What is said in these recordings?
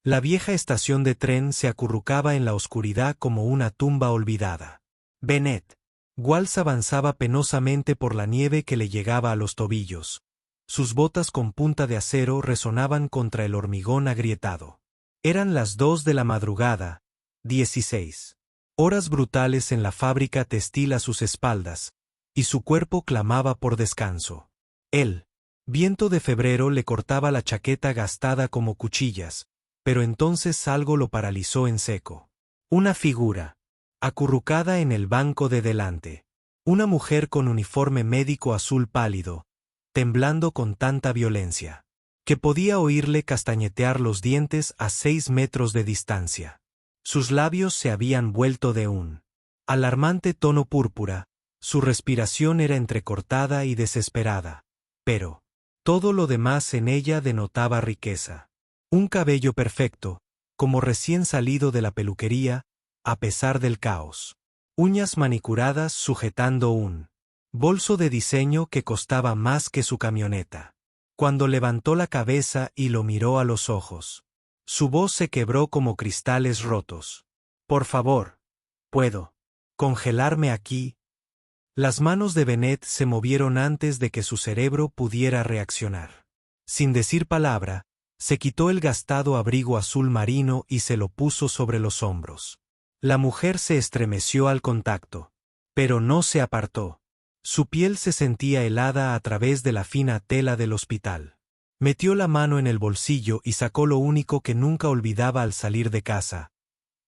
La vieja estación de tren se acurrucaba en la oscuridad como una tumba olvidada. Bennett. Walsh avanzaba penosamente por la nieve que le llegaba a los tobillos. Sus botas con punta de acero resonaban contra el hormigón agrietado. Eran las 2 de la madrugada, 16 horas brutales en la fábrica textil a sus espaldas, y su cuerpo clamaba por descanso. El viento de febrero le cortaba la chaqueta gastada como cuchillas, pero entonces algo lo paralizó en seco. Una figura, acurrucada en el banco de delante. Una mujer con uniforme médico azul pálido, temblando con tanta violencia, que podía oírle castañetear los dientes a 6 metros de distancia. Sus labios se habían vuelto de un alarmante tono púrpura, su respiración era entrecortada y desesperada, pero todo lo demás en ella denotaba riqueza. Un cabello perfecto, como recién salido de la peluquería, a pesar del caos. Uñas manicuradas sujetando un bolso de diseño que costaba más que su camioneta. Cuando levantó la cabeza y lo miró a los ojos, su voz se quebró como cristales rotos. Por favor, ¿puedo congelarme aquí? Las manos de Bennett se movieron antes de que su cerebro pudiera reaccionar. Sin decir palabra, se quitó el gastado abrigo azul marino y se lo puso sobre los hombros. La mujer se estremeció al contacto, pero no se apartó. Su piel se sentía helada a través de la fina tela del hospital. Metió la mano en el bolsillo y sacó lo único que nunca olvidaba al salir de casa: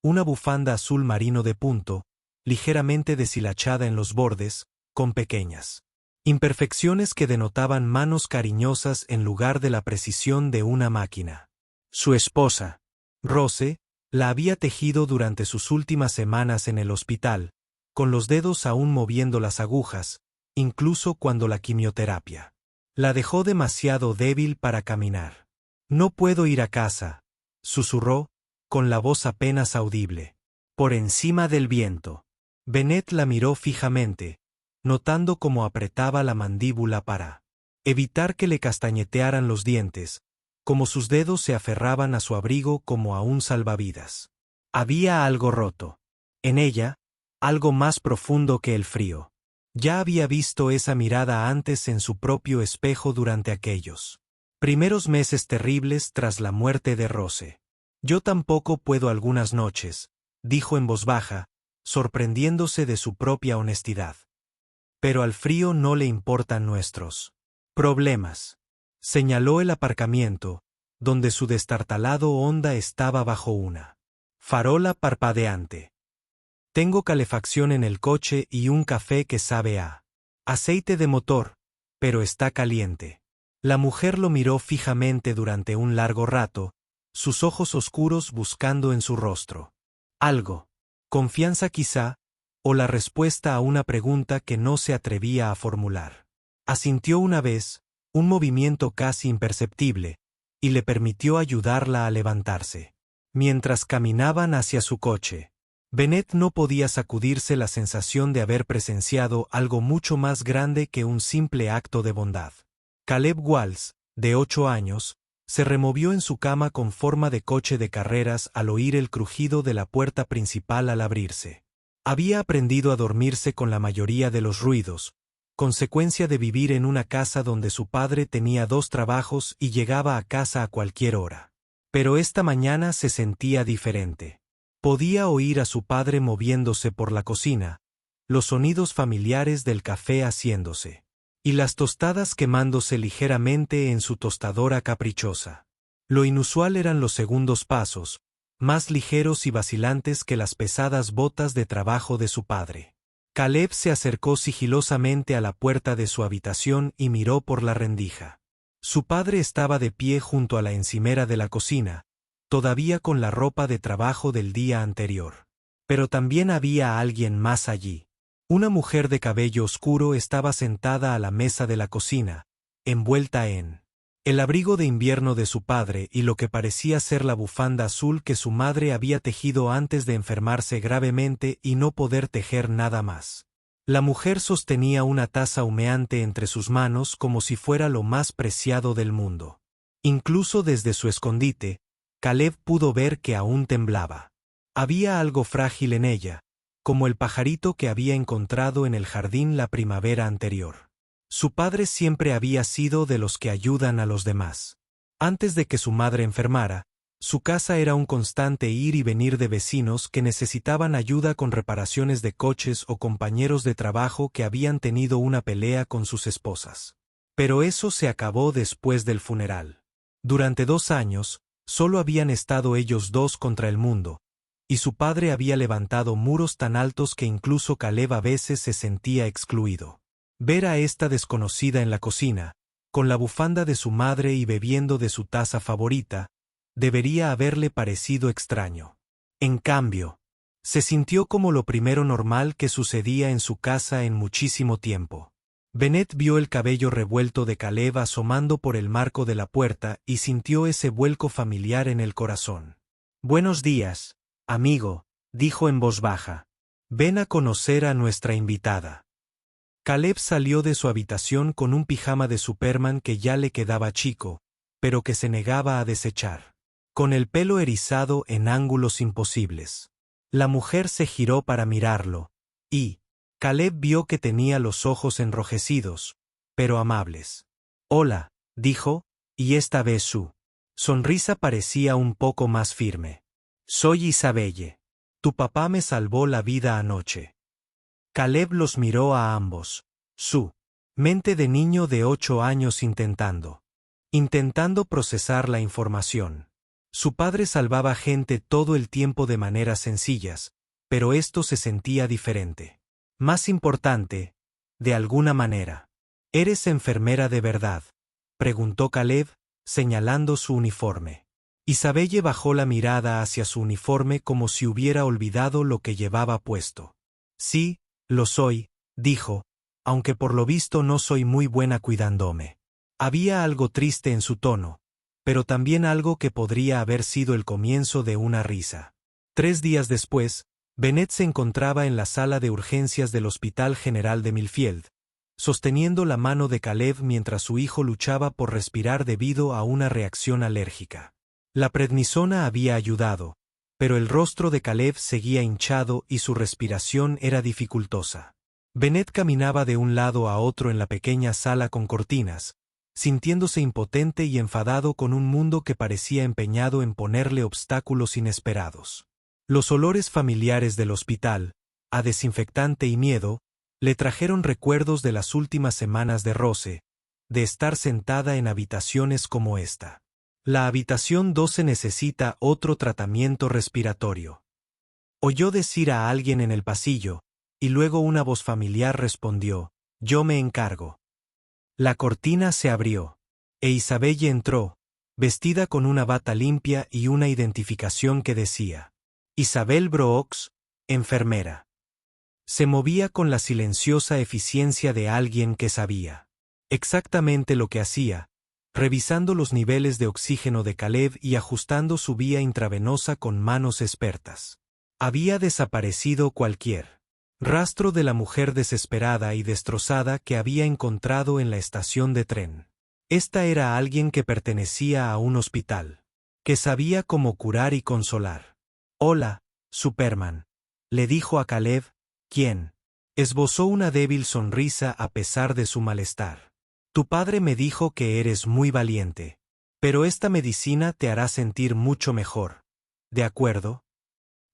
una bufanda azul marino de punto, ligeramente deshilachada en los bordes, con pequeñas imperfecciones que denotaban manos cariñosas en lugar de la precisión de una máquina. Su esposa, Rose, la había tejido durante sus últimas semanas en el hospital, con los dedos aún moviendo las agujas, incluso cuando la quimioterapia la dejó demasiado débil para caminar. No puedo ir a casa, susurró, con la voz apenas audible. Por encima del viento. Bennett la miró fijamente, notando cómo apretaba la mandíbula para evitar que le castañetearan los dientes, como sus dedos se aferraban a su abrigo como a un salvavidas. Había algo roto. En ella, algo más profundo que el frío. Ya había visto esa mirada antes en su propio espejo durante aquellos primeros meses terribles tras la muerte de Rose. Yo tampoco puedo algunas noches, dijo en voz baja, sorprendiéndose de su propia honestidad. Pero al frío no le importan nuestros problemas. Señaló el aparcamiento, donde su destartalado Honda estaba bajo una farola parpadeante. Tengo calefacción en el coche y un café que sabe a aceite de motor, pero está caliente. La mujer lo miró fijamente durante un largo rato, sus ojos oscuros buscando en su rostro algo, confianza quizá, o la respuesta a una pregunta que no se atrevía a formular. Asintió una vez, un movimiento casi imperceptible, y le permitió ayudarla a levantarse. Mientras caminaban hacia su coche, Bennett no podía sacudirse la sensación de haber presenciado algo mucho más grande que un simple acto de bondad. Caleb Walsh, de 8 años, se removió en su cama con forma de coche de carreras al oír el crujido de la puerta principal al abrirse. Había aprendido a dormirse con la mayoría de los ruidos, consecuencia de vivir en una casa donde su padre tenía 2 trabajos y llegaba a casa a cualquier hora. Pero esta mañana se sentía diferente. Podía oír a su padre moviéndose por la cocina, los sonidos familiares del café haciéndose, y las tostadas quemándose ligeramente en su tostadora caprichosa. Lo inusual eran los segundos pasos, más ligeros y vacilantes que las pesadas botas de trabajo de su padre. Caleb se acercó sigilosamente a la puerta de su habitación y miró por la rendija. Su padre estaba de pie junto a la encimera de la cocina, todavía con la ropa de trabajo del día anterior. Pero también había alguien más allí. Una mujer de cabello oscuro estaba sentada a la mesa de la cocina, envuelta en el abrigo de invierno de su padre y lo que parecía ser la bufanda azul que su madre había tejido antes de enfermarse gravemente y no poder tejer nada más. La mujer sostenía una taza humeante entre sus manos como si fuera lo más preciado del mundo. Incluso desde su escondite, Caleb pudo ver que aún temblaba. Había algo frágil en ella, como el pajarito que había encontrado en el jardín la primavera anterior. Su padre siempre había sido de los que ayudan a los demás. Antes de que su madre enfermara, su casa era un constante ir y venir de vecinos que necesitaban ayuda con reparaciones de coches o compañeros de trabajo que habían tenido una pelea con sus esposas. Pero eso se acabó después del funeral. Durante 2 años, solo habían estado ellos dos contra el mundo, y su padre había levantado muros tan altos que incluso Caleb a veces se sentía excluido. Ver a esta desconocida en la cocina, con la bufanda de su madre y bebiendo de su taza favorita, debería haberle parecido extraño. En cambio, se sintió como lo primero normal que sucedía en su casa en muchísimo tiempo. Bennett vio el cabello revuelto de Caleb asomando por el marco de la puerta y sintió ese vuelco familiar en el corazón. «Buenos días, amigo», dijo en voz baja. «Ven a conocer a nuestra invitada». Caleb salió de su habitación con un pijama de Superman que ya le quedaba chico, pero que se negaba a desechar. Con el pelo erizado en ángulos imposibles. La mujer se giró para mirarlo, y Caleb vio que tenía los ojos enrojecidos, pero amables. «Hola», dijo, y esta vez su sonrisa parecía un poco más firme. «Soy Isabelle. Tu papá me salvó la vida anoche». Caleb los miró a ambos, su mente de niño de 8 años intentando procesar la información. Su padre salvaba gente todo el tiempo de maneras sencillas, pero esto se sentía diferente. Más importante, de alguna manera. ¿Eres enfermera de verdad?, preguntó Caleb, señalando su uniforme. Isabelle bajó la mirada hacia su uniforme como si hubiera olvidado lo que llevaba puesto. «Sí, lo soy», dijo, «aunque por lo visto no soy muy buena cuidándome». Había algo triste en su tono, pero también algo que podría haber sido el comienzo de una risa. 3 días después, Bennett se encontraba en la sala de urgencias del Hospital General de Millfield, sosteniendo la mano de Caleb mientras su hijo luchaba por respirar debido a una reacción alérgica. La prednisona había ayudado, pero el rostro de Caleb seguía hinchado y su respiración era dificultosa. Bennett caminaba de un lado a otro en la pequeña sala con cortinas, sintiéndose impotente y enfadado con un mundo que parecía empeñado en ponerle obstáculos inesperados. Los olores familiares del hospital, a desinfectante y miedo, le trajeron recuerdos de las últimas semanas de roce, de estar sentada en habitaciones como esta. La habitación 12 necesita otro tratamiento respiratorio. Oyó decir a alguien en el pasillo, y luego una voz familiar respondió, «Yo me encargo». La cortina se abrió, e Isabelle entró, vestida con una bata limpia y una identificación que decía, «Isabel Brooks, enfermera». Se movía con la silenciosa eficiencia de alguien que sabía exactamente lo que hacía, revisando los niveles de oxígeno de Caleb y ajustando su vía intravenosa con manos expertas. Había desaparecido cualquier rastro de la mujer desesperada y destrozada que había encontrado en la estación de tren. Esta era alguien que pertenecía a un hospital, que sabía cómo curar y consolar. «Hola, Superman», le dijo a Caleb, quien esbozó una débil sonrisa a pesar de su malestar. «Tu padre me dijo que eres muy valiente, pero esta medicina te hará sentir mucho mejor. ¿De acuerdo?».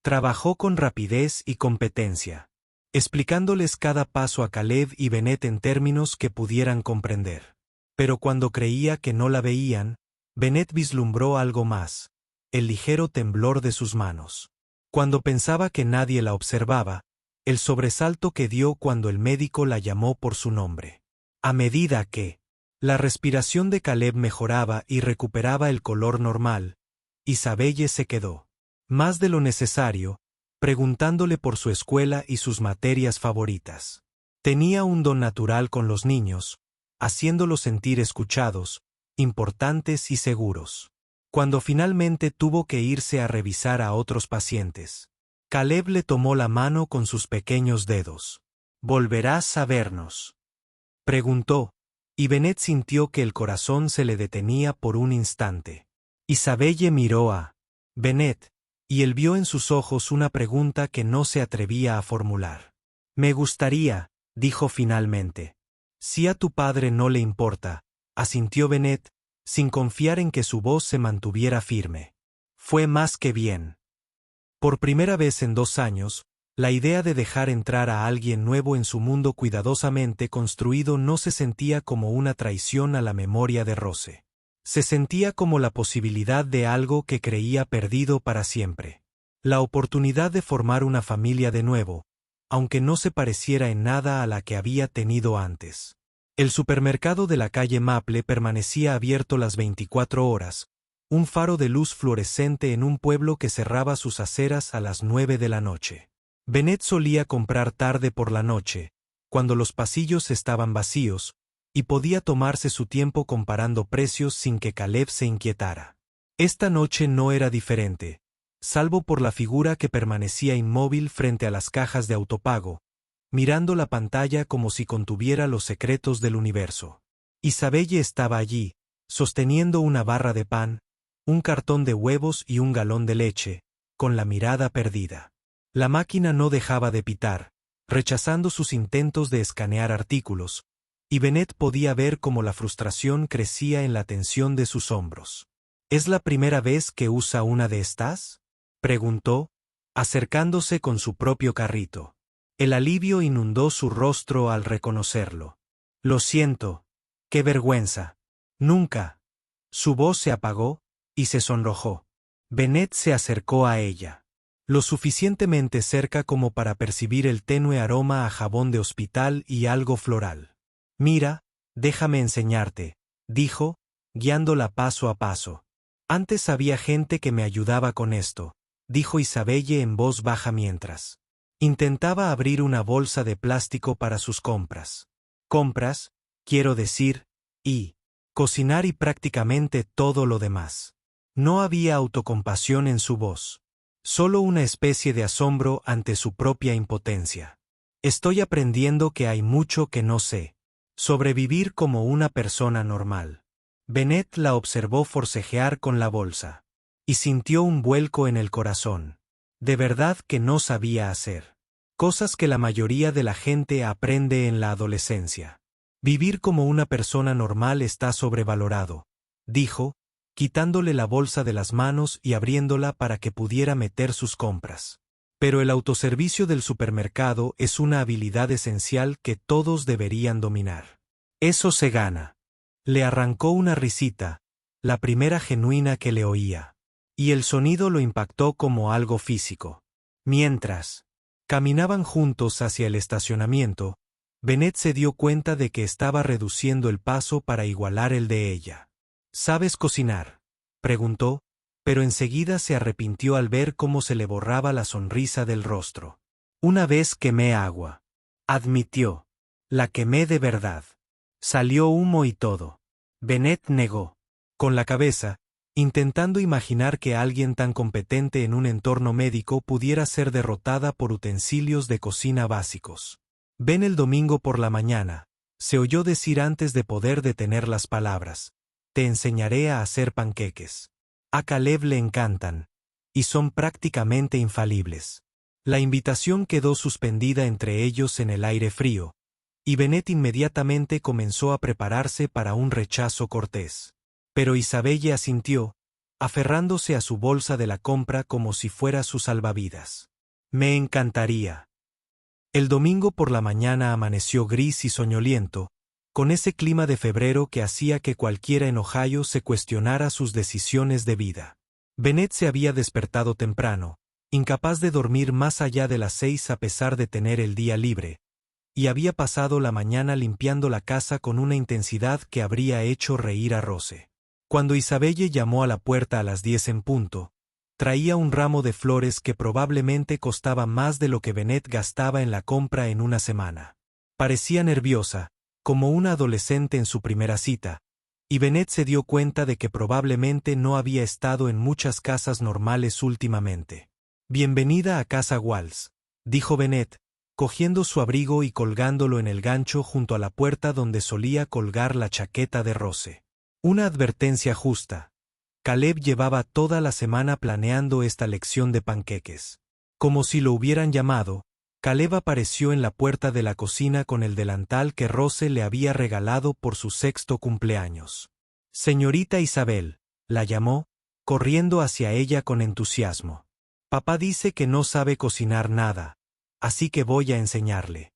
Trabajó con rapidez y competencia, explicándoles cada paso a Caleb y Bennett en términos que pudieran comprender. Pero cuando creía que no la veían, Bennett vislumbró algo más, el ligero temblor de sus manos. Cuando pensaba que nadie la observaba, el sobresalto que dio cuando el médico la llamó por su nombre. A medida que la respiración de Caleb mejoraba y recuperaba el color normal, Isabelle se quedó, más de lo necesario, preguntándole por su escuela y sus materias favoritas. Tenía un don natural con los niños, haciéndolos sentir escuchados, importantes y seguros. Cuando finalmente tuvo que irse a revisar a otros pacientes, Caleb le tomó la mano con sus pequeños dedos. «¿Volverás a vernos?», preguntó, y Bennett sintió que el corazón se le detenía por un instante. Isabelle miró a Bennett, y él vio en sus ojos una pregunta que no se atrevía a formular. Me gustaría, dijo finalmente. Si a tu padre no le importa, asintió Bennett, sin confiar en que su voz se mantuviera firme. Fue más que bien. Por primera vez en 2 años, la idea de dejar entrar a alguien nuevo en su mundo cuidadosamente construido no se sentía como una traición a la memoria de Rose. Se sentía como la posibilidad de algo que creía perdido para siempre. La oportunidad de formar una familia de nuevo, aunque no se pareciera en nada a la que había tenido antes. El supermercado de la calle Maple permanecía abierto las 24 horas, un faro de luz fluorescente en un pueblo que cerraba sus aceras a las 9 de la noche. Bennett solía comprar tarde por la noche, cuando los pasillos estaban vacíos, y podía tomarse su tiempo comparando precios sin que Caleb se inquietara. Esta noche no era diferente, salvo por la figura que permanecía inmóvil frente a las cajas de autopago, mirando la pantalla como si contuviera los secretos del universo. Isabelle estaba allí, sosteniendo una barra de pan, un cartón de huevos y un galón de leche, con la mirada perdida. La máquina no dejaba de pitar, rechazando sus intentos de escanear artículos, y Bennett podía ver cómo la frustración crecía en la tensión de sus hombros. ¿Es la primera vez que usa una de estas?, preguntó, acercándose con su propio carrito. El alivio inundó su rostro al reconocerlo. Lo siento. Qué vergüenza. Nunca. Su voz se apagó, y se sonrojó. Bennett se acercó a ella. Lo suficientemente cerca como para percibir el tenue aroma a jabón de hospital y algo floral. Mira, déjame enseñarte, dijo, guiándola paso a paso. Antes había gente que me ayudaba con esto, dijo Isabelle en voz baja mientras intentaba abrir una bolsa de plástico para sus compras. Compras, quiero decir, y cocinar y prácticamente todo lo demás. No había autocompasión en su voz, solo una especie de asombro ante su propia impotencia. Estoy aprendiendo que hay mucho que no sé. Sobrevivir como una persona normal. Bennett la observó forcejear con la bolsa, y sintió un vuelco en el corazón. De verdad que no sabía hacer. Cosas que la mayoría de la gente aprende en la adolescencia. Vivir como una persona normal está sobrevalorado, dijo, quitándole la bolsa de las manos y abriéndola para que pudiera meter sus compras. Pero el autoservicio del supermercado es una habilidad esencial que todos deberían dominar. Eso se gana. Le arrancó una risita, la primera genuina que le oía. Y el sonido lo impactó como algo físico. Mientras caminaban juntos hacia el estacionamiento, Bennett se dio cuenta de que estaba reduciendo el paso para igualar el de ella. ¿Sabes cocinar?, preguntó, pero enseguida se arrepintió al ver cómo se le borraba la sonrisa del rostro. Una vez quemé agua, admitió. La quemé de verdad. Salió humo y todo. Bennett negó, con la cabeza, intentando imaginar que alguien tan competente en un entorno médico pudiera ser derrotada por utensilios de cocina básicos. Ven el domingo por la mañana, se oyó decir antes de poder detener las palabras. Te enseñaré a hacer panqueques. A Caleb le encantan, y son prácticamente infalibles. La invitación quedó suspendida entre ellos en el aire frío, y Bennett inmediatamente comenzó a prepararse para un rechazo cortés. Pero Isabelle asintió, aferrándose a su bolsa de la compra como si fuera su salvavidas. Me encantaría. El domingo por la mañana amaneció gris y soñoliento, con ese clima de febrero que hacía que cualquiera en Ohio se cuestionara sus decisiones de vida. Bennett se había despertado temprano, incapaz de dormir más allá de las 6 a pesar de tener el día libre, y había pasado la mañana limpiando la casa con una intensidad que habría hecho reír a Rose. Cuando Isabelle llamó a la puerta a las 10 en punto, traía un ramo de flores que probablemente costaba más de lo que Bennett gastaba en la compra en una semana. Parecía nerviosa, como una adolescente en su primera cita, y Bennett se dio cuenta de que probablemente no había estado en muchas casas normales últimamente. Bienvenida a Casa Walls, dijo Bennett, cogiendo su abrigo y colgándolo en el gancho junto a la puerta donde solía colgar la chaqueta de Rose. Una advertencia justa. Caleb llevaba toda la semana planeando esta lección de panqueques. Como si lo hubieran llamado, Caleb apareció en la puerta de la cocina con el delantal que Rose le había regalado por su 6º cumpleaños. Señorita Isabel, la llamó, corriendo hacia ella con entusiasmo. Papá dice que no sabe cocinar nada, así que voy a enseñarle.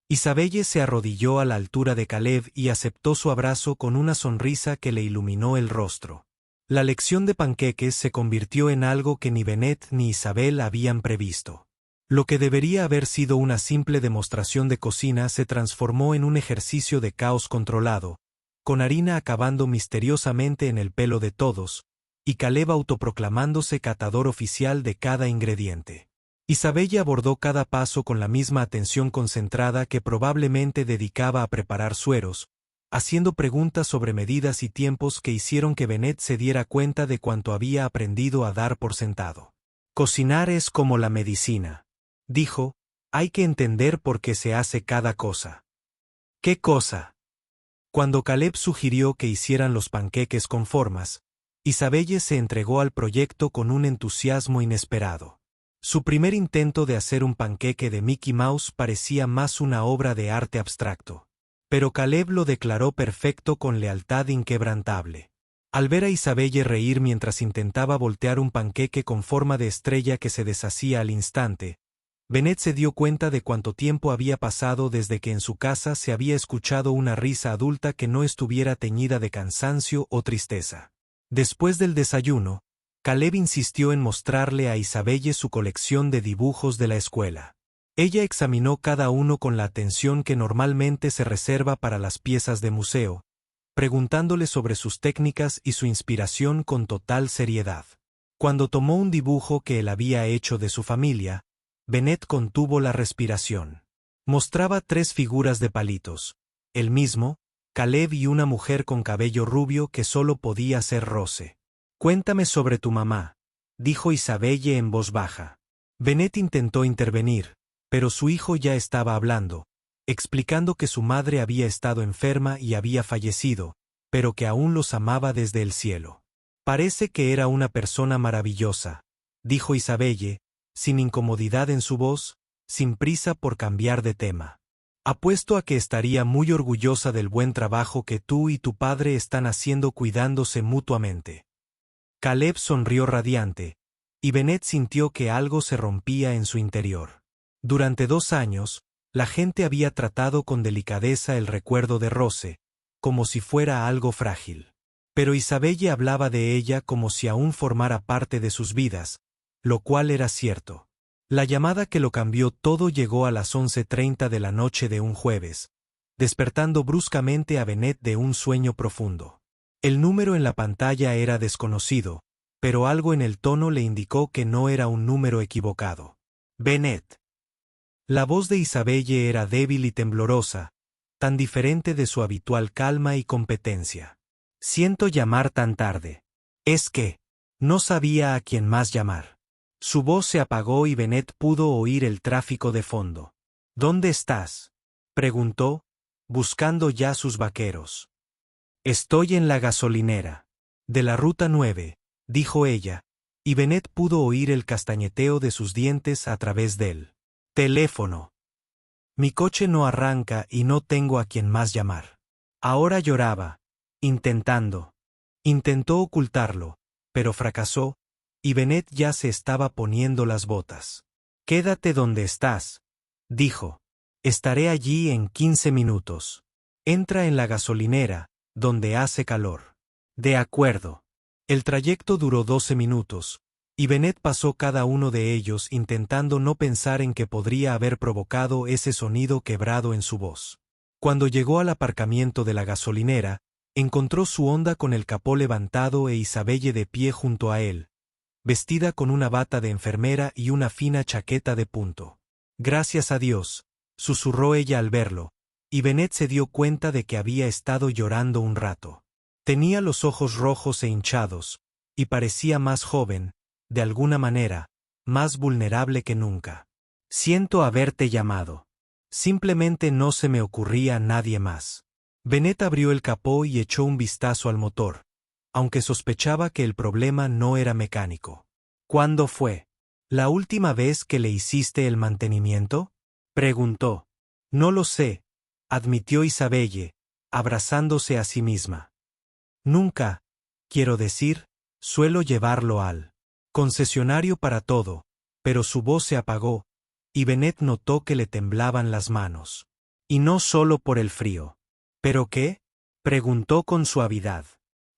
Isabelle se arrodilló a la altura de Caleb y aceptó su abrazo con una sonrisa que le iluminó el rostro. La lección de panqueques se convirtió en algo que ni Bennett ni Isabel habían previsto. Lo que debería haber sido una simple demostración de cocina se transformó en un ejercicio de caos controlado, con harina acabando misteriosamente en el pelo de todos, y Caleb autoproclamándose catador oficial de cada ingrediente. Isabella abordó cada paso con la misma atención concentrada que probablemente dedicaba a preparar sueros, haciendo preguntas sobre medidas y tiempos que hicieron que Bennett se diera cuenta de cuanto había aprendido a dar por sentado. Cocinar es como la medicina, dijo, hay que entender por qué se hace cada cosa. ¿Qué cosa? Cuando Caleb sugirió que hicieran los panqueques con formas, Isabelle se entregó al proyecto con un entusiasmo inesperado. Su primer intento de hacer un panqueque de Mickey Mouse parecía más una obra de arte abstracto. Pero Caleb lo declaró perfecto con lealtad inquebrantable. Al ver a Isabelle reír mientras intentaba voltear un panqueque con forma de estrella que se deshacía al instante, Bennett se dio cuenta de cuánto tiempo había pasado desde que en su casa se había escuchado una risa adulta que no estuviera teñida de cansancio o tristeza. Después del desayuno, Caleb insistió en mostrarle a Isabelle su colección de dibujos de la escuela. Ella examinó cada uno con la atención que normalmente se reserva para las piezas de museo, preguntándole sobre sus técnicas y su inspiración con total seriedad. Cuando tomó un dibujo que él había hecho de su familia, Bennett contuvo la respiración. Mostraba 3 figuras de palitos, él mismo, Caleb y una mujer con cabello rubio que solo podía ser Rose. Cuéntame sobre tu mamá, dijo Isabelle en voz baja. Bennett intentó intervenir, pero su hijo ya estaba hablando, explicando que su madre había estado enferma y había fallecido, pero que aún los amaba desde el cielo. Parece que era una persona maravillosa, dijo Isabelle, sin incomodidad en su voz, sin prisa por cambiar de tema. Apuesto a que estaría muy orgullosa del buen trabajo que tú y tu padre están haciendo cuidándose mutuamente. Caleb sonrió radiante, y Bennett sintió que algo se rompía en su interior. Durante 2 años, la gente había tratado con delicadeza el recuerdo de Rose, como si fuera algo frágil. Pero Isabelle hablaba de ella como si aún formara parte de sus vidas, lo cual era cierto. La llamada que lo cambió todo llegó a las 11:30 de la noche de un jueves, despertando bruscamente a Bennett de un sueño profundo. El número en la pantalla era desconocido, pero algo en el tono le indicó que no era un número equivocado. Bennett. La voz de Isabelle era débil y temblorosa, tan diferente de su habitual calma y competencia. Siento llamar tan tarde. Es que no sabía a quién más llamar. Su voz se apagó y Bennett pudo oír el tráfico de fondo. ¿Dónde estás?, preguntó, buscando ya sus vaqueros. Estoy en la gasolinera. De la ruta 9, dijo ella, y Bennett pudo oír el castañeteo de sus dientes a través del teléfono. Mi coche no arranca y no tengo a quien más llamar. Ahora lloraba, intentó ocultarlo, pero fracasó, y Bennett ya se estaba poniendo las botas. Quédate donde estás, dijo. Estaré allí en 15 minutos. Entra en la gasolinera, donde hace calor. De acuerdo. El trayecto duró 12 minutos, y Bennett pasó cada uno de ellos intentando no pensar en que podría haber provocado ese sonido quebrado en su voz. Cuando llegó al aparcamiento de la gasolinera, encontró su Honda con el capó levantado e Isabelle de pie junto a él, vestida con una bata de enfermera y una fina chaqueta de punto. Gracias a Dios, susurró ella al verlo, y Bennett se dio cuenta de que había estado llorando un rato. Tenía los ojos rojos e hinchados, y parecía más joven, de alguna manera, más vulnerable que nunca. Siento haberte llamado. Simplemente no se me ocurría nadie más. Bennett abrió el capó y echó un vistazo al motor, aunque sospechaba que el problema no era mecánico. ¿Cuándo fue? ¿La última vez que le hiciste el mantenimiento? Preguntó. No lo sé, admitió Isabelle, abrazándose a sí misma. Nunca, quiero decir, suelo llevarlo al concesionario para todo, pero su voz se apagó, y Bennett notó que le temblaban las manos. Y no solo por el frío. ¿Pero qué? Preguntó con suavidad.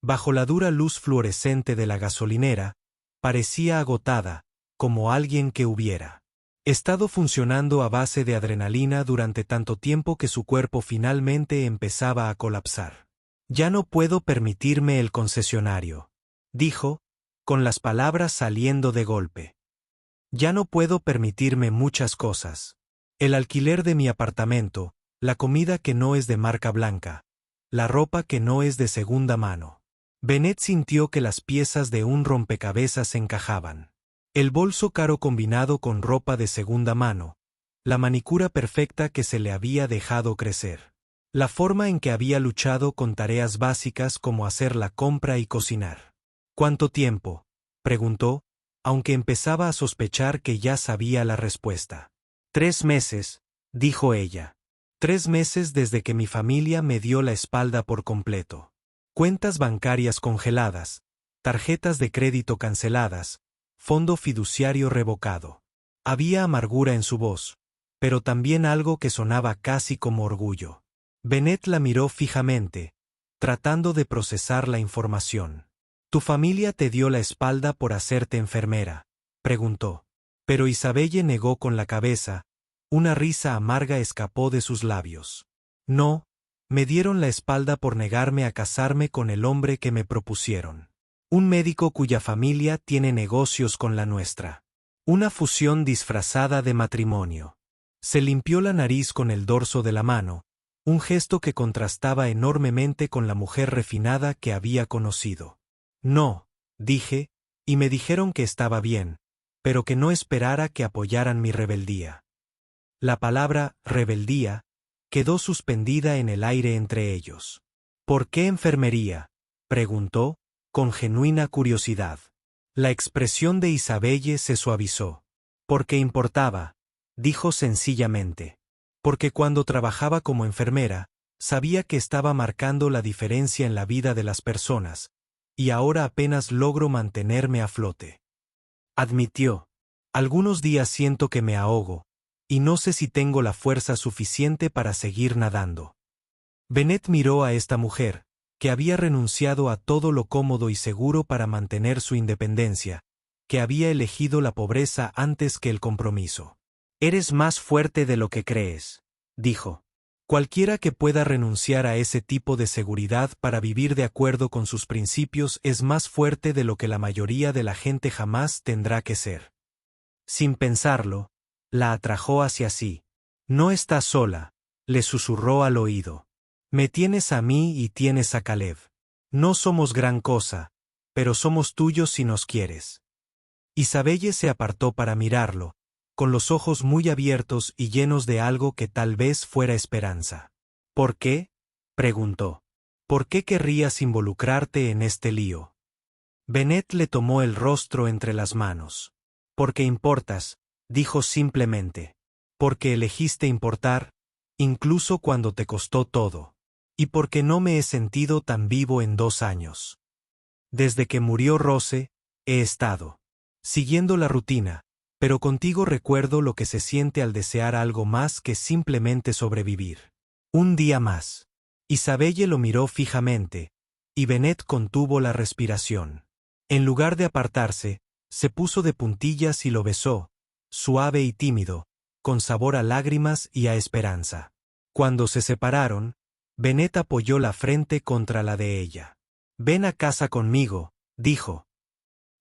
Bajo la dura luz fluorescente de la gasolinera, parecía agotada, como alguien que hubiera estado funcionando a base de adrenalina durante tanto tiempo que su cuerpo finalmente empezaba a colapsar. Ya no puedo permitirme el concesionario, dijo, con las palabras saliendo de golpe. Ya no puedo permitirme muchas cosas. El alquiler de mi apartamento, la comida que no es de marca blanca, la ropa que no es de segunda mano. Bennett sintió que las piezas de un rompecabezas encajaban. El bolso caro combinado con ropa de segunda mano, la manicura perfecta que se le había dejado crecer, la forma en que había luchado con tareas básicas como hacer la compra y cocinar. ¿Cuánto tiempo?, preguntó, aunque empezaba a sospechar que ya sabía la respuesta. 3 meses, dijo ella. 3 meses desde que mi familia me dio la espalda por completo. Cuentas bancarias congeladas, tarjetas de crédito canceladas, fondo fiduciario revocado. Había amargura en su voz, pero también algo que sonaba casi como orgullo. Bennett la miró fijamente, tratando de procesar la información. ¿Tu familia te dio la espalda por hacerte enfermera?, preguntó. Pero Isabelle negó con la cabeza, una risa amarga escapó de sus labios. No, me dieron la espalda por negarme a casarme con el hombre que me propusieron. Un médico cuya familia tiene negocios con la nuestra. Una fusión disfrazada de matrimonio. Se limpió la nariz con el dorso de la mano, un gesto que contrastaba enormemente con la mujer refinada que había conocido. No, dije, y me dijeron que estaba bien, pero que no esperara que apoyaran mi rebeldía. La palabra rebeldía quedó suspendida en el aire entre ellos. ¿Por qué enfermería?, preguntó, con genuina curiosidad. La expresión de Isabelle se suavizó. Porque importaba, dijo sencillamente. Porque cuando trabajaba como enfermera, sabía que estaba marcando la diferencia en la vida de las personas, y ahora apenas logro mantenerme a flote. Admitió. Algunos días siento que me ahogo, y no sé si tengo la fuerza suficiente para seguir nadando. Bennett miró a esta mujer, que había renunciado a todo lo cómodo y seguro para mantener su independencia, que había elegido la pobreza antes que el compromiso. Eres más fuerte de lo que crees, dijo. Cualquiera que pueda renunciar a ese tipo de seguridad para vivir de acuerdo con sus principios es más fuerte de lo que la mayoría de la gente jamás tendrá que ser. Sin pensarlo, la atrajo hacia sí. No estás sola, le susurró al oído. Me tienes a mí y tienes a Caleb. No somos gran cosa, pero somos tuyos si nos quieres. Isabelle se apartó para mirarlo, con los ojos muy abiertos y llenos de algo que tal vez fuera esperanza. ¿Por qué?, preguntó. ¿Por qué querrías involucrarte en este lío? Bennett le tomó el rostro entre las manos. Porque importas, dijo simplemente. Porque elegiste importar, incluso cuando te costó todo. Y porque no me he sentido tan vivo en 2 años. Desde que murió Rose, he estado siguiendo la rutina, pero contigo recuerdo lo que se siente al desear algo más que simplemente sobrevivir. Un día más. Isabelle lo miró fijamente, y Bennett contuvo la respiración. En lugar de apartarse, se puso de puntillas y lo besó, suave y tímido, con sabor a lágrimas y a esperanza. Cuando se separaron, Bennett apoyó la frente contra la de ella. Ven a casa conmigo, dijo.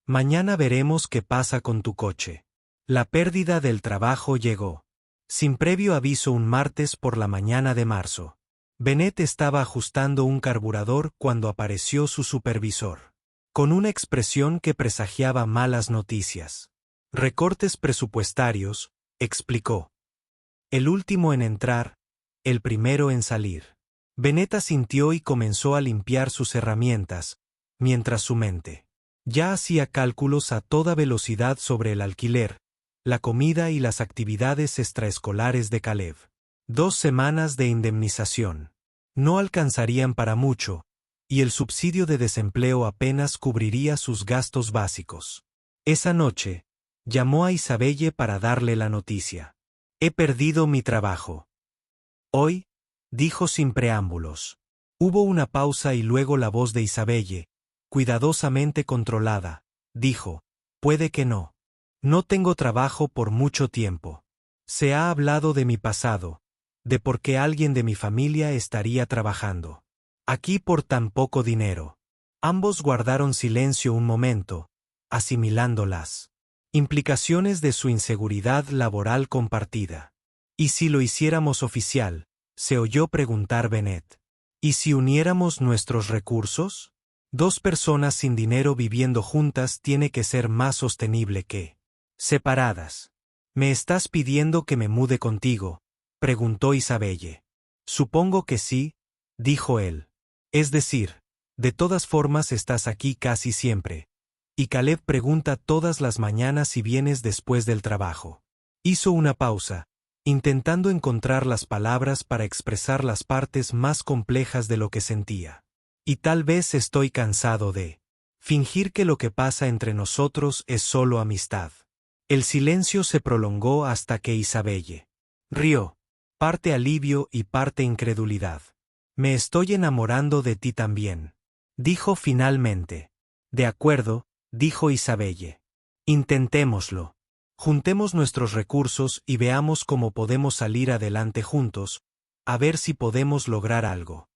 Mañana veremos qué pasa con tu coche. La pérdida del trabajo llegó. Sin previo aviso un martes por la mañana de marzo. Bennett estaba ajustando un carburador cuando apareció su supervisor. Con una expresión que presagiaba malas noticias. Recortes presupuestarios, explicó. El último en entrar, el primero en salir. Bennett asintió y comenzó a limpiar sus herramientas, mientras su mente ya hacía cálculos a toda velocidad sobre el alquiler, la comida y las actividades extraescolares de Caleb. 2 semanas de indemnización no alcanzarían para mucho, y el subsidio de desempleo apenas cubriría sus gastos básicos. Esa noche, llamó a Isabelle para darle la noticia. He perdido mi trabajo. Hoy, dijo sin preámbulos. Hubo una pausa y luego la voz de Isabelle, cuidadosamente controlada, dijo, puede que no. No tengo trabajo por mucho tiempo. Se ha hablado de mi pasado, de por qué alguien de mi familia estaría trabajando aquí por tan poco dinero. Ambos guardaron silencio un momento, asimilando las implicaciones de su inseguridad laboral compartida. ¿Y si lo hiciéramos oficial?, se oyó preguntar Bennett. ¿Y si uniéramos nuestros recursos? 2 personas sin dinero viviendo juntas tiene que ser más sostenible que separadas. ¿Me estás pidiendo que me mude contigo?, preguntó Isabelle. Supongo que sí, dijo él. Es decir, de todas formas estás aquí casi siempre. Y Caleb pregunta todas las mañanas si vienes después del trabajo. Hizo una pausa, intentando encontrar las palabras para expresar las partes más complejas de lo que sentía. Y tal vez estoy cansado de fingir que lo que pasa entre nosotros es solo amistad. El silencio se prolongó hasta que Isabelle rió, parte alivio y parte incredulidad. Me estoy enamorando de ti también, dijo finalmente. De acuerdo, dijo Isabelle. Intentémoslo. Juntemos nuestros recursos y veamos cómo podemos salir adelante juntos, a ver si podemos lograr algo.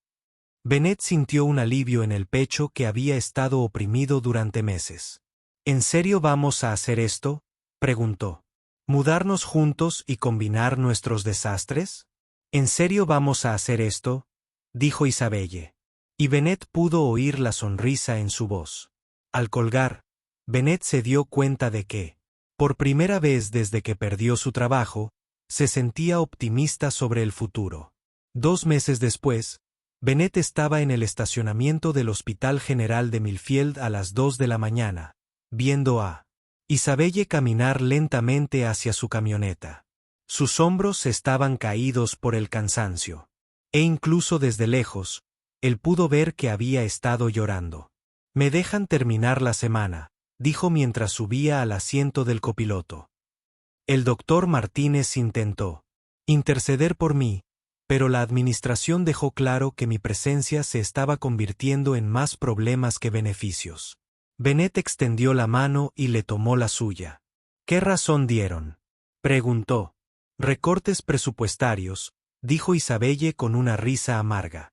Bennett sintió un alivio en el pecho que había estado oprimido durante meses. ¿En serio vamos a hacer esto?, preguntó. ¿Mudarnos juntos y combinar nuestros desastres? ¿En serio vamos a hacer esto?, dijo Isabelle. Y Bennett pudo oír la sonrisa en su voz. Al colgar, Bennett se dio cuenta de que, por primera vez desde que perdió su trabajo, se sentía optimista sobre el futuro. 2 meses después, Bennett estaba en el estacionamiento del Hospital General de Millfield a las 2 de la mañana, viendo a Isabelle caminar lentamente hacia su camioneta. Sus hombros estaban caídos por el cansancio. E incluso desde lejos, él pudo ver que había estado llorando. «Me dejan terminar la semana», dijo mientras subía al asiento del copiloto. El doctor Martínez intentó interceder por mí, pero la administración dejó claro que mi presencia se estaba convirtiendo en más problemas que beneficios. Bennett extendió la mano y le tomó la suya. ¿Qué razón dieron?, preguntó. Recortes presupuestarios, dijo Isabelle con una risa amarga.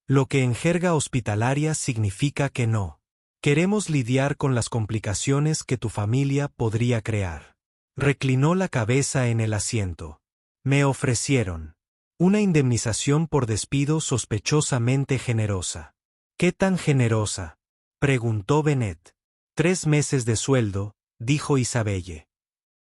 Lo que en jerga hospitalaria significa que no queremos lidiar con las complicaciones que tu familia podría crear. Reclinó la cabeza en el asiento. Me ofrecieron una indemnización por despido sospechosamente generosa. ¿Qué tan generosa?, preguntó Bennett. 3 meses de sueldo, dijo Isabelle.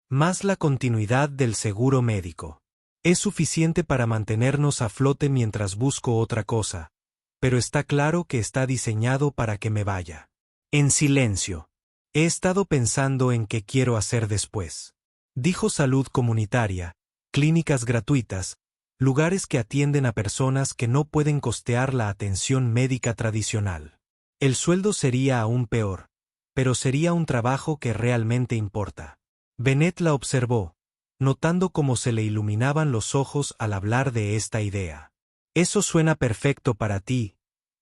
Más la continuidad del seguro médico. Es suficiente para mantenernos a flote mientras busco otra cosa, pero está claro que está diseñado para que me vaya. En silencio. He estado pensando en qué quiero hacer después. Dijo salud comunitaria, clínicas gratuitas, lugares que atienden a personas que no pueden costear la atención médica tradicional. El sueldo sería aún peor, pero sería un trabajo que realmente importa. Bennett la observó, notando cómo se le iluminaban los ojos al hablar de esta idea. Eso suena perfecto para ti,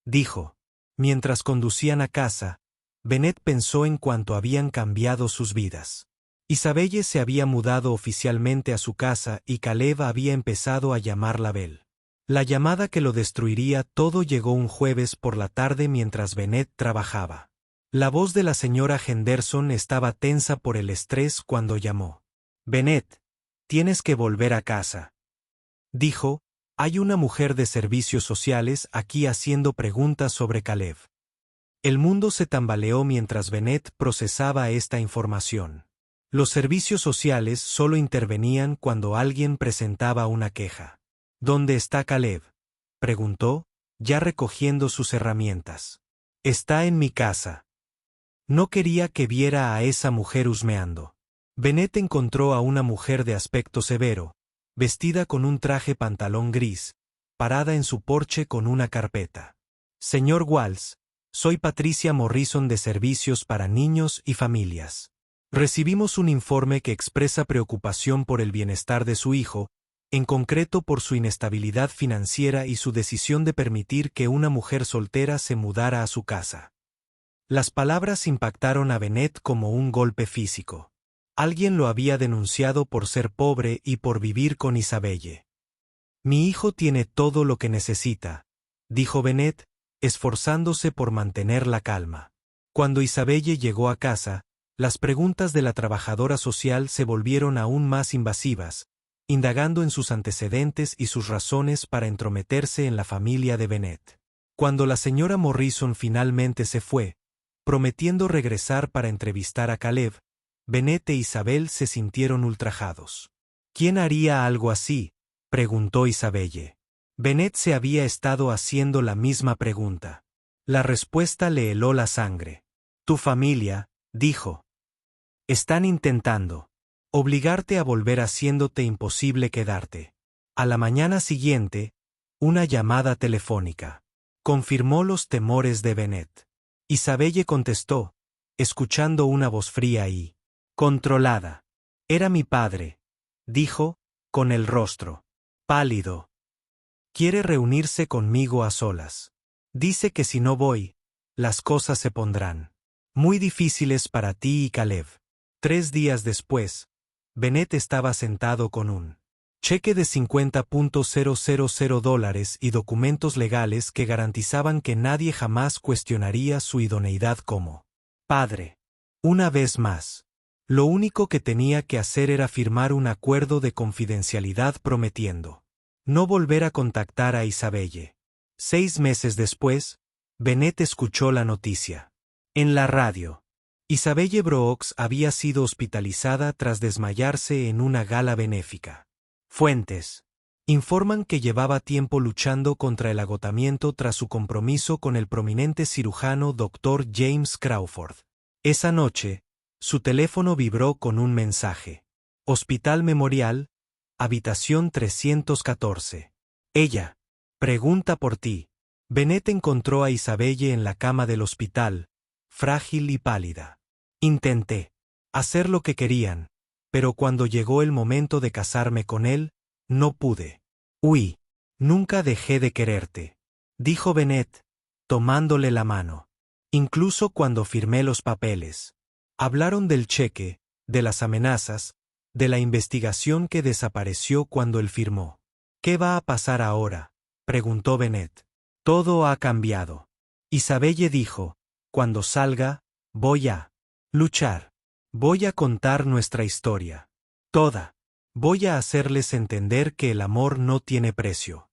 dijo. Mientras conducían a casa, Bennett pensó en cuánto habían cambiado sus vidas. Isabelle se había mudado oficialmente a su casa y Caleb había empezado a llamarla Belle. La llamada que lo destruiría todo llegó un jueves por la tarde mientras Bennett trabajaba. La voz de la señora Henderson estaba tensa por el estrés cuando llamó. Bennett, tienes que volver a casa. Dijo, hay una mujer de servicios sociales aquí haciendo preguntas sobre Caleb. El mundo se tambaleó mientras Bennett procesaba esta información. Los servicios sociales solo intervenían cuando alguien presentaba una queja. ¿Dónde está Caleb?, preguntó, ya recogiendo sus herramientas. Está en mi casa. No quería que viera a esa mujer husmeando. Bennett encontró a una mujer de aspecto severo, vestida con un traje pantalón gris, parada en su porche con una carpeta. Señor Walls, soy Patricia Morrison de Servicios para Niños y Familias. Recibimos un informe que expresa preocupación por el bienestar de su hijo, en concreto por su inestabilidad financiera y su decisión de permitir que una mujer soltera se mudara a su casa. Las palabras impactaron a Bennett como un golpe físico. Alguien lo había denunciado por ser pobre y por vivir con Isabelle. Mi hijo tiene todo lo que necesita, dijo Bennett, esforzándose por mantener la calma. Cuando Isabelle llegó a casa, las preguntas de la trabajadora social se volvieron aún más invasivas, indagando en sus antecedentes y sus razones para entrometerse en la familia de Bennett. Cuando la señora Morrison finalmente se fue, prometiendo regresar para entrevistar a Caleb, Bennett e Isabel se sintieron ultrajados. ¿Quién haría algo así?, preguntó Isabelle. Bennett se había estado haciendo la misma pregunta. La respuesta le heló la sangre. Tu familia, dijo. Están intentando obligarte a volver haciéndote imposible quedarte. A la mañana siguiente, una llamada telefónica confirmó los temores de Bennett. Isabelle contestó, escuchando una voz fría y controlada. Era mi padre, dijo, con el rostro pálido. Quiere reunirse conmigo a solas. Dice que si no voy, las cosas se pondrán muy difíciles para ti y Caleb. 3 días después, Bennett estaba sentado con un cheque de $50,000 y documentos legales que garantizaban que nadie jamás cuestionaría su idoneidad como padre. Una vez más, lo único que tenía que hacer era firmar un acuerdo de confidencialidad prometiendo no volver a contactar a Isabelle. 6 meses después, Bennett escuchó la noticia. En la radio, Isabelle Brooks había sido hospitalizada tras desmayarse en una gala benéfica. Fuentes informan que llevaba tiempo luchando contra el agotamiento tras su compromiso con el prominente cirujano Dr. James Crawford. Esa noche, su teléfono vibró con un mensaje. Hospital Memorial, habitación 314. Ella pregunta por ti. Bennett encontró a Isabelle en la cama del hospital, frágil y pálida. Intenté hacer lo que querían, pero cuando llegó el momento de casarme con él, no pude. Uy, nunca dejé de quererte, dijo Bennett, tomándole la mano. Incluso cuando firmé los papeles. Hablaron del cheque, de las amenazas, de la investigación que desapareció cuando él firmó. ¿Qué va a pasar ahora?, preguntó Bennett. Todo ha cambiado. Isabelle dijo, cuando salga, voy a luchar. Voy a contar nuestra historia. Toda. Voy a hacerles entender que el amor no tiene precio.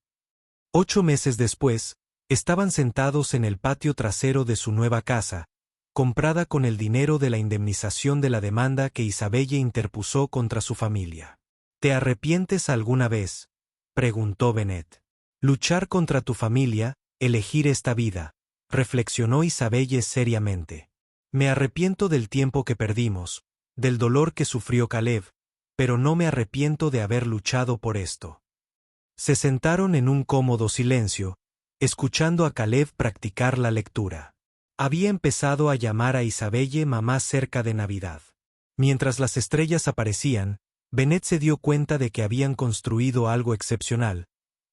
8 meses después, estaban sentados en el patio trasero de su nueva casa, comprada con el dinero de la indemnización de la demanda que Isabelle interpuso contra su familia. ¿Te arrepientes alguna vez?, preguntó Bennett. Luchar contra tu familia, elegir esta vida, reflexionó Isabelle seriamente. Me arrepiento del tiempo que perdimos, del dolor que sufrió Caleb, pero no me arrepiento de haber luchado por esto. Se sentaron en un cómodo silencio, escuchando a Caleb practicar la lectura. Había empezado a llamar a Isabelle mamá cerca de Navidad. Mientras las estrellas aparecían, Bennett se dio cuenta de que habían construido algo excepcional,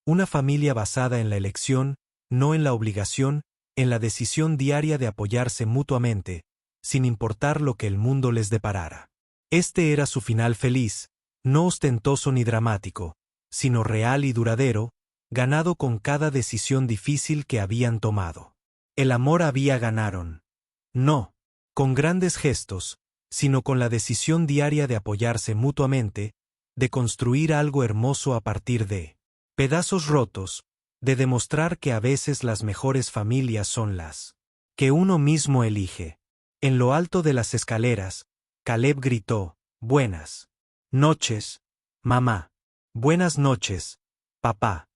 una familia basada en la elección, no en la obligación, en la decisión diaria de apoyarse mutuamente, sin importar lo que el mundo les deparara. Este era su final feliz, no ostentoso ni dramático, sino real y duradero, ganado con cada decisión difícil que habían tomado. El amor había ganaron. No con grandes gestos, sino con la decisión diaria de apoyarse mutuamente, de construir algo hermoso a partir de pedazos rotos, de demostrar que a veces las mejores familias son las que uno mismo elige. En lo alto de las escaleras, Caleb gritó, «Buenas noches, mamá». «Buenas noches, papá».